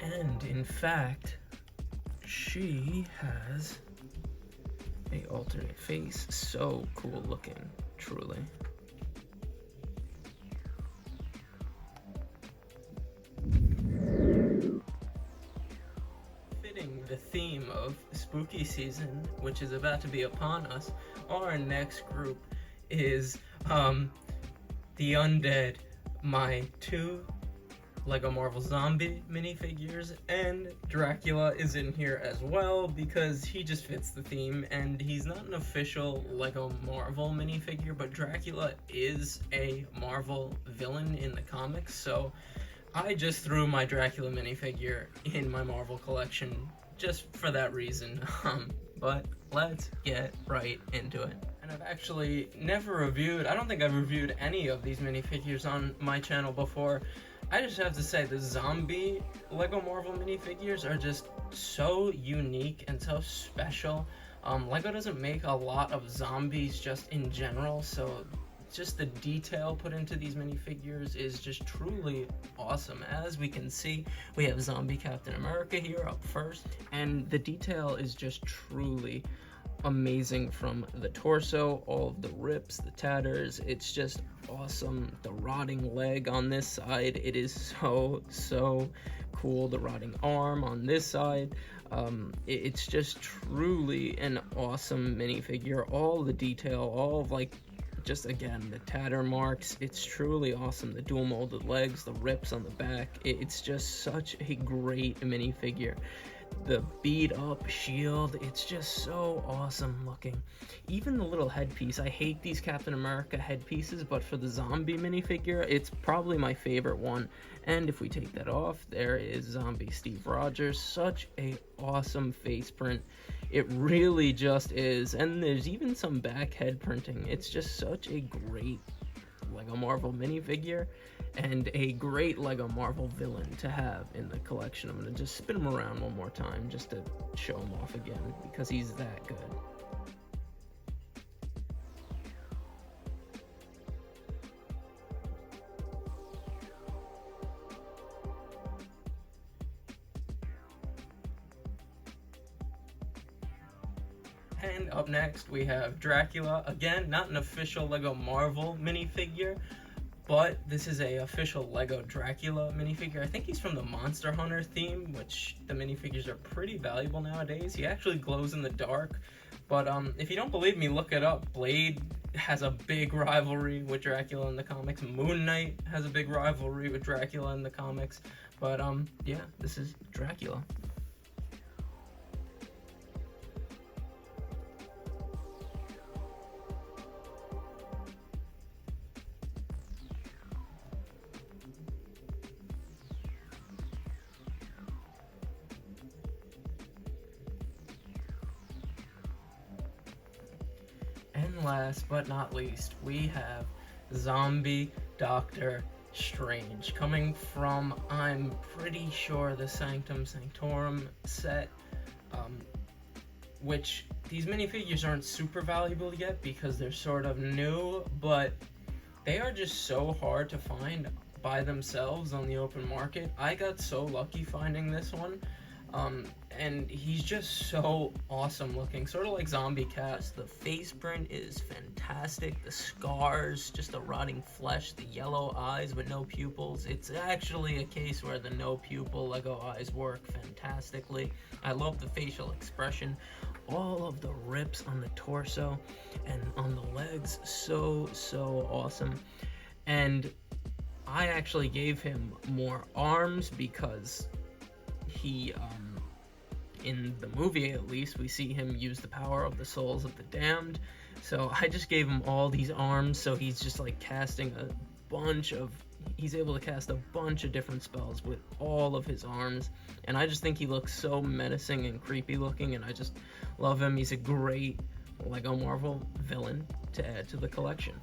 And in fact, she has a alternate face. So cool looking, truly. Fitting the theme of spooky season, which is about to be upon us, our next group is the Undead, my two Lego Marvel Zombie minifigures, and Dracula is in here as well because he just fits the theme, and he's not an official Lego Marvel minifigure, but Dracula is a Marvel villain in the comics, so I just threw my Dracula minifigure in my Marvel collection just for that reason. But let's get right into it. And I've actually never reviewed, I don't think I've reviewed any of these minifigures on my channel before. I just have to say, the zombie Lego Marvel minifigures are just so unique and so special. Lego doesn't make a lot of zombies just in general, so just the detail put into these minifigures is just truly awesome. As we can see, we have zombie Captain America here up first, and the detail is just truly amazing, from the torso, all of the rips, the tatters. It's just awesome. The rotting leg on this side, it is so cool. The rotting arm on this side, it's just truly an awesome minifigure. All the detail, all of, like, just again the tatter marks, it's truly awesome. The dual molded legs, the rips on the back, it's just such a great minifigure. The beat up shield, it's just so awesome looking. Even the little headpiece, I hate these Captain America headpieces, but for the zombie minifigure, it's probably my favorite one. And if we take that off, there is zombie Steve Rogers. Such a awesome face print. It really just is. And there's even some back head printing. It's just such a great Lego Marvel minifigure, and a great Lego Marvel villain to have in the collection. I'm going to just spin him around one more time just to show him off again, because he's that good. And up next we have Dracula. Again, not an official Lego Marvel minifigure, but this is a official Lego Dracula minifigure. I think he's from the Monster Hunter theme, which the minifigures are pretty valuable nowadays. He actually glows in the dark, but if you don't believe me, look it up. Blade has a big rivalry with Dracula in the comics. Moon Knight has a big rivalry with Dracula in the comics. But yeah, this is Dracula. And last but not least, we have Zombie Dr. Strange, coming from, I'm pretty sure, the Sanctum Sanctorum set, which these minifigures aren't super valuable yet because they're sort of new, but they are just so hard to find by themselves on the open market. I got so lucky finding this one. And he's just so awesome looking, sort of like Zombie Cast. The face print is fantastic. The scars, just the rotting flesh, the yellow eyes with no pupils. It's actually a case where the no pupil Lego eyes work fantastically. I love the facial expression. All of the rips on the torso and on the legs, so awesome. And I actually gave him more arms because he, in the movie at least, we see him use the power of the souls of the damned. So I just gave him all these arms, so he's just like casting he's able to cast a bunch of different spells with all of his arms. And I just think he looks so menacing and creepy looking, and I just love him. He's a great Lego Marvel villain to add to the collection.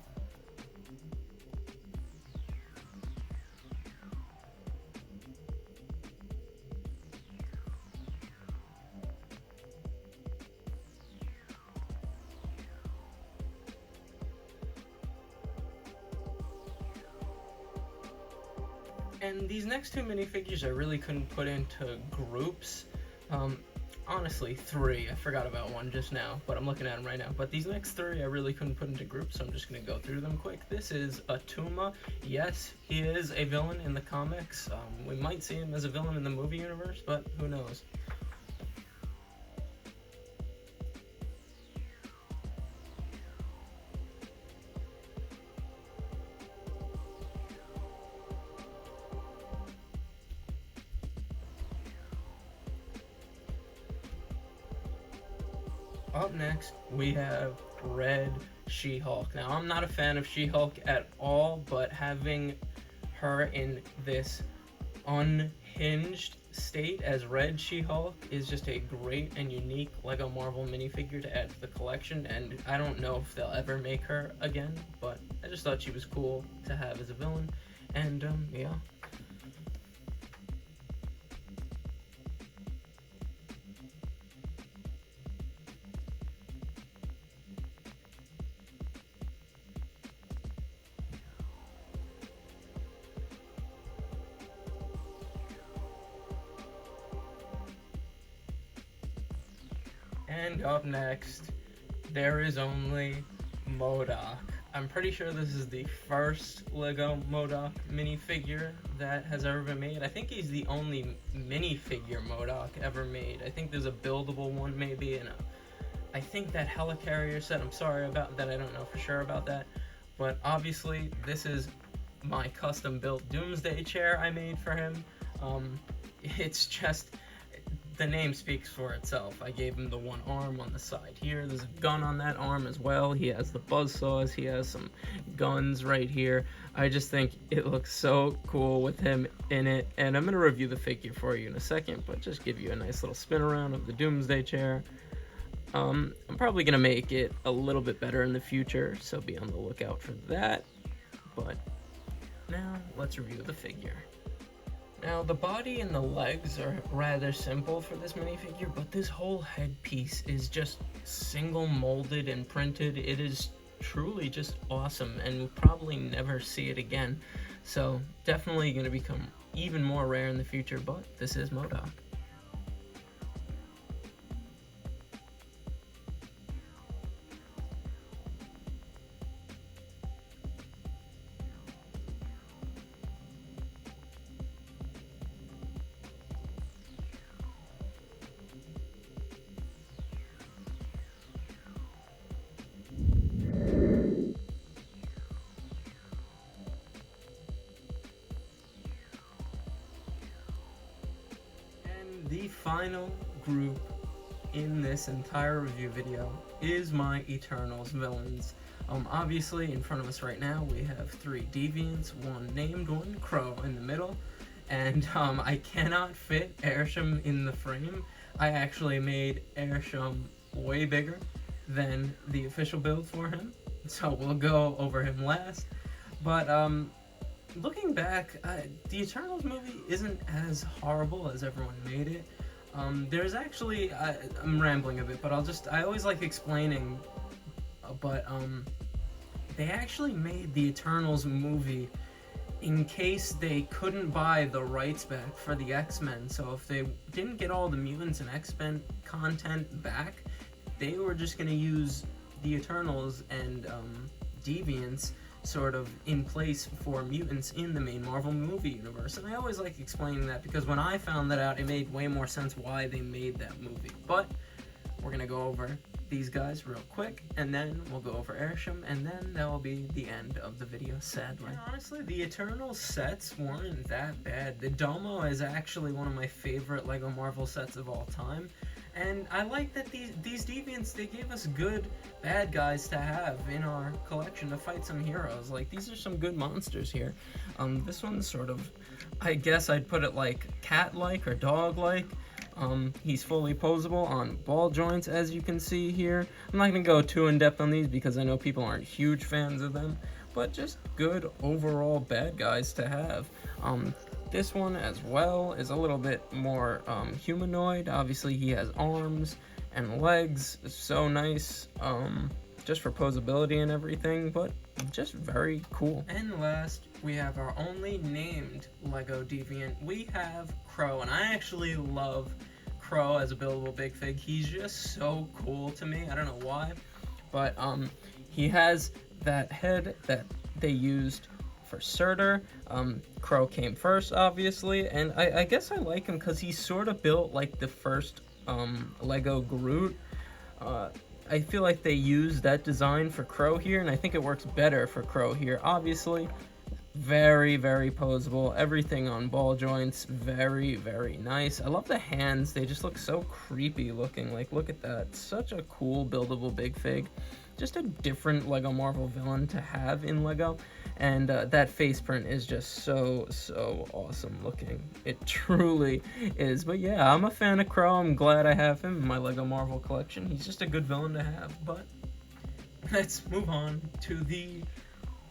And these next two minifigures I really couldn't put into groups. Honestly, three. I forgot about one just now, but I'm looking at them right now. But these next three I really couldn't put into groups, so I'm just going to go through them quick. This is Atuma. Yes, he is a villain in the comics. We might see him as a villain in the movie universe, but who knows. Up next, we have Red She-Hulk. Now, I'm not a fan of She-Hulk at all, but having her in this unhinged state as Red She-Hulk is just a great and unique Lego Marvel minifigure to add to the collection, and I don't know if they'll ever make her again, but I just thought she was cool to have as a villain, and yeah. And up next, there is only MODOK. I'm pretty sure this is the first Lego MODOK minifigure that has ever been made. I think he's the only minifigure MODOK ever made. I think there's a buildable one maybe, and I think that helicarrier set, I'm sorry about that, I don't know for sure about that. But obviously, this is my custom built Doomsday chair I made for him. It's just, the name speaks for itself. I gave him the one arm on the side here. There's a gun on that arm as well. He has the buzzsaws. He has some guns right here. I just think it looks so cool with him in it. And I'm going to review the figure for you in a second, but just give you a nice little spin around of the Doomsday chair. I'm probably going to make it a little bit better in the future, so be on the lookout for that. But now let's review the figure. Now, the body and the legs are rather simple for this minifigure, but this whole headpiece is just single molded and printed. It is truly just awesome, and we'll probably never see it again. So, definitely going to become even more rare in the future, but this is MODOK. The final group in this entire review video is my Eternals villains. Obviously, in front of us right now, we have three deviants, one named, one Crow in the middle, and I cannot fit Airsham in the frame. I actually made Airsham way bigger than the official build for him, so we'll go over him last. But looking back, the Eternals movie isn't as horrible as everyone made it. There's actually, I'm rambling a bit, but I always like explaining, but they actually made the Eternals movie in case they couldn't buy the rights back for the X-Men. So if they didn't get all the Mutants and X-Men content back, they were just going to use the Eternals and Deviants sort of in place for mutants in the main Marvel movie universe. And I always like explaining that because when I found that out, it made way more sense why they made that movie. But we're going to go over these guys real quick, and then we'll go over Airsham, and then that will be the end of the video, sadly. And honestly, the Eternal sets weren't that bad. The Domo is actually one of my favorite LEGO Marvel sets of all time, and I like that these Deviants, they gave us good bad guys to have in our collection to fight some heroes. Like, these are some good monsters here. This one's sort of, I guess I'd put it like cat-like or dog-like. He's fully posable on ball joints, as you can see here. I'm not going to go too in-depth on these because I know people aren't huge fans of them, but just good overall bad guys to have. This one as well is a little bit more humanoid. Obviously, he has arms and legs, so nice, just for posability and everything, but just very cool. And last, we have our only named LEGO Deviant. We have Crow, and I actually love Crow as a buildable big fig. He's just so cool to me. I don't know why, but he has that head that they used for Surtur. Crow came first, obviously, and I guess I like him because he's sort of built like the first LEGO Groot. I feel like they used that design for Crow here, and I think it works better for Crow here. Obviously, very, very posable. Everything on ball joints, very, very nice. I love the hands. They just look so creepy looking. Like, look at that. Such a cool buildable big fig. Just a different LEGO Marvel villain to have in LEGO. And that face print is just so, so awesome looking. It truly is. But yeah, I'm a fan of Crow. I'm glad I have him in my LEGO Marvel collection. He's just a good villain to have. But let's move on to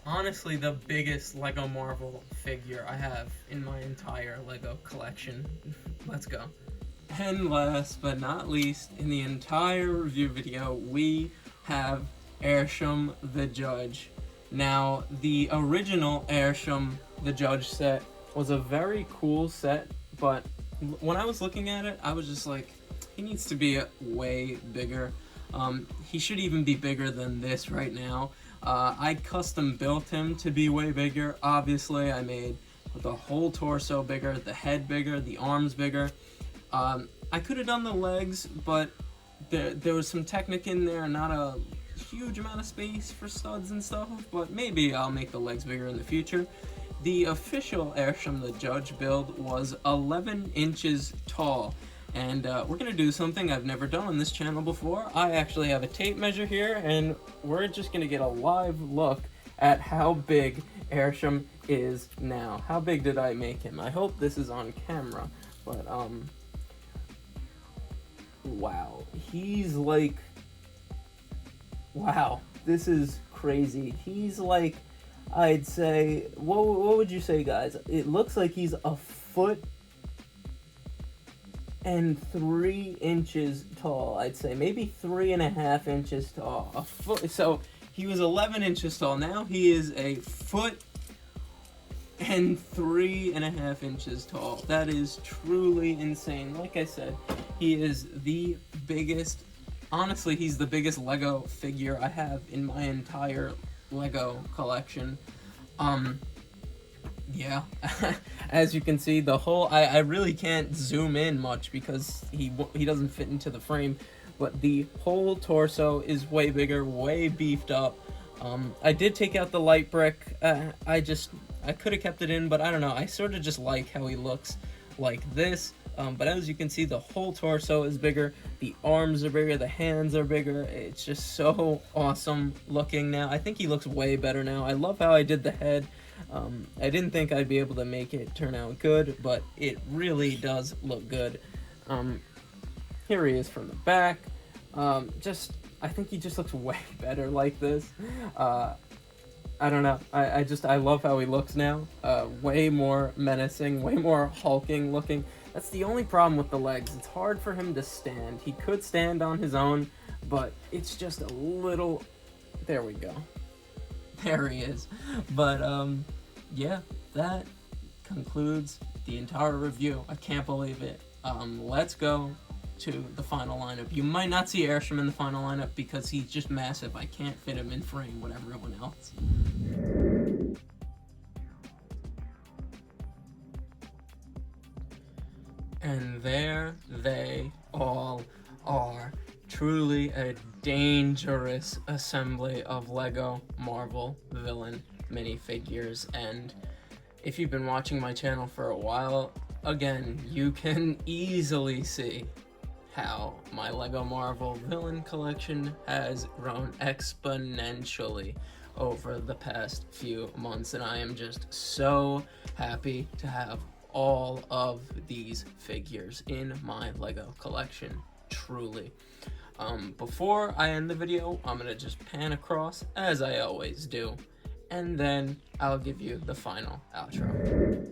honestly the biggest LEGO Marvel figure I have in my entire LEGO collection. Let's go. And last but not least, in the entire review video, we have Airsham the Judge. Now, the original Airsham the Judge set was a very cool set, but when I was looking at it, I was just like, he needs to be way bigger. He should even be bigger than this right now. I custom built him to be way bigger. Obviously, I made the whole torso bigger, the head bigger, the arms bigger. I could have done the legs, but there was some technique in there, not a huge amount of space for studs and stuff, but maybe I'll make the legs bigger in the future. The official Airsham the Judge build was 11 inches tall, and we're gonna do something I've never done on this channel before. I actually have a tape measure here, and we're just gonna get a live look at how big Airsham is now. How big did I make him? I hope this is on camera, but wow, he's like, wow, this is crazy. He's like, I'd say, what would you say, guys? It looks like he's a foot and 3 inches tall, I'd say. Maybe 3.5 inches tall. A foot. So he was 11 inches tall. Now he is a foot and 3.5 inches tall. That is truly insane. Like I said, he is the biggest. Honestly, he's the biggest LEGO figure I have in my entire LEGO collection. Yeah, as you can see, the whole, I really can't zoom in much because he doesn't fit into the frame, but the whole torso is way bigger, way beefed up. I did take out the light brick. I could have kept it in, but I don't know. I sort of just like how he looks like this. But as you can see, the whole torso is bigger, the arms are bigger, the hands are bigger. It's just so awesome looking now. I think he looks way better now. I love how I did the head. I didn't think I'd be able to make it turn out good, but it really does look good. Here he is from the back. I think he just looks way better like this. I don't know. I love how he looks now. Way more menacing, way more hulking looking. That's the only problem with the legs. It's hard for him to stand. He could stand on his own, but it's just a little... There we go. There he is. But, yeah, that concludes the entire review. I can't believe it. Let's go to the final lineup. You might not see Airstrom in the final lineup because he's just massive. I can't fit him in frame with everyone else. And there they all are. Truly a dangerous assembly of Lego Marvel villain minifigures. And if you've been watching my channel for a while, again, you can easily see how my Lego Marvel villain collection has grown exponentially over the past few months, and I am just so happy to have all of these figures in my Lego collection, truly. Before I end the video, I'm gonna just pan across, as I always do, and then I'll give you the final outro.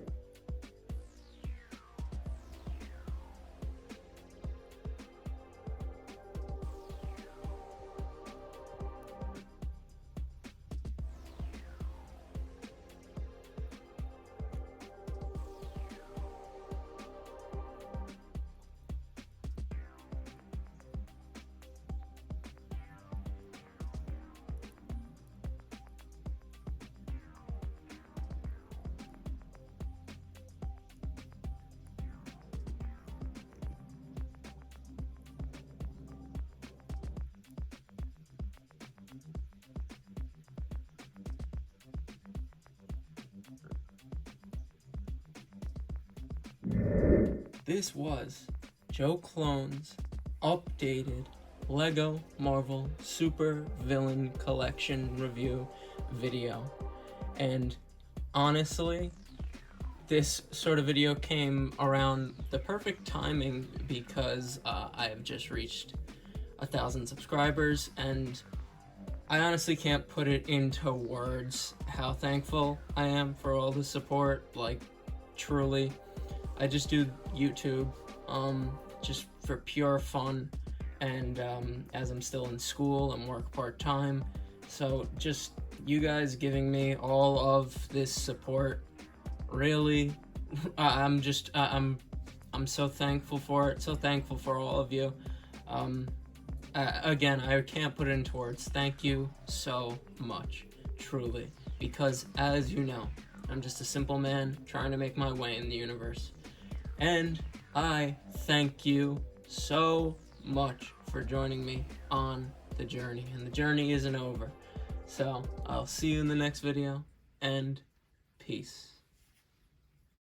This was Joe Clone's updated Lego Marvel Super Villain Collection review video. And honestly, this sort of video came around the perfect timing because I have just reached 1,000 subscribers, and I honestly can't put it into words how thankful I am for all the support. Like, truly. I just do YouTube just for pure fun, and as I'm still in school and work part-time, so just you guys giving me all of this support, really, I'm so thankful for it, so thankful for all of you. Again, I can't put it into words. Thank you so much, truly, because as you know, I'm just a simple man trying to make my way in the universe. And I thank you so much for joining me on the journey. And the journey isn't over. So I'll see you in the next video, and peace.